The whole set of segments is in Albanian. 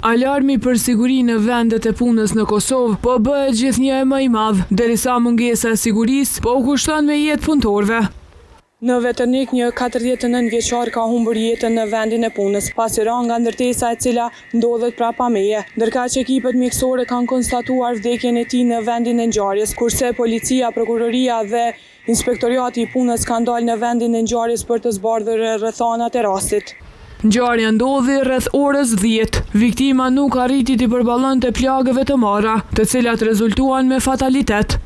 Alarmi për sigurinë në vendet e punës në Kosovë po bëhet gjithnjë më i madh, derisa mungesa e sigurisë po u kushton me jetë punëtorëve. Në Veternik, një 49 vjeçar ka humbur jetën në vendin e punës, pasi ra nga ndërtesa e cila ndodhet prapa meje. Ndërkaq ekipet mjekësore kanë konstatuar vdekjen e tij në vendin e ngjarjes, kurse policia, prokuroria dhe inspektoriati i punës kanë dalë në vendin e ngjarjes për të zbardhur rrethanat e rastit. Ngjarja ndodhi rreth orës 10. Viktima nuk arriti të përballonte plagëve të marra, të cilat rezultuan me fatalitet.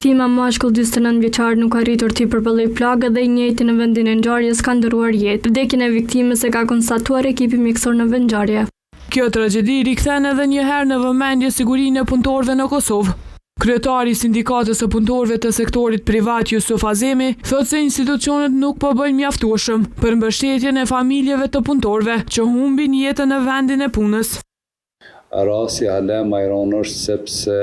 Viktima mashkull 49 vjeçar nuk arritur të përballoj plagët dhe i njëjti në vendin e ngjarjes ka ndëruar jetë. Vdekjen e viktimës e ka konstatuar ekipi mjekësor në vend ngjarje. Kjo tragjedi rikthen edhe një herë në vëmendje sigurinë e punëtorëve në Kosovë. Kryetari i Sindikatës së Punëtorëve të sektorit privat Jusuf Azemi thotë se institucionet nuk po bëjnë mjaftueshëm për mbështetjen e familjeve të punëtorëve që humbin jetën në vendin e punës. Rasti alem ajron është sepse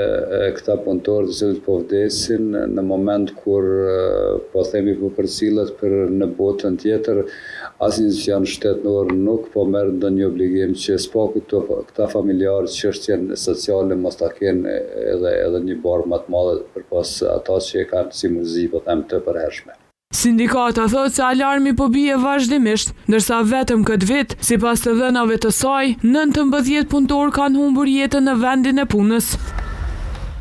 këta punëtorë të cilët po vdesin në moment kur po themi po përcillet për në botën tjetër, asnjë institucion shtetëror nuk po merr ndonjë obligim që spaku këta familjarë çështjen sociale mos ta kenë edhe një barë më të madhe përpas ata që e kanë si muzi po them të përhershme. Sindikata thotë se alarmi po bie vazhdimisht, ndërsa vetëm këtë vit, sipas të dhënave të saj, 19 punëtorë kanë humbur jetën në vendin e punës.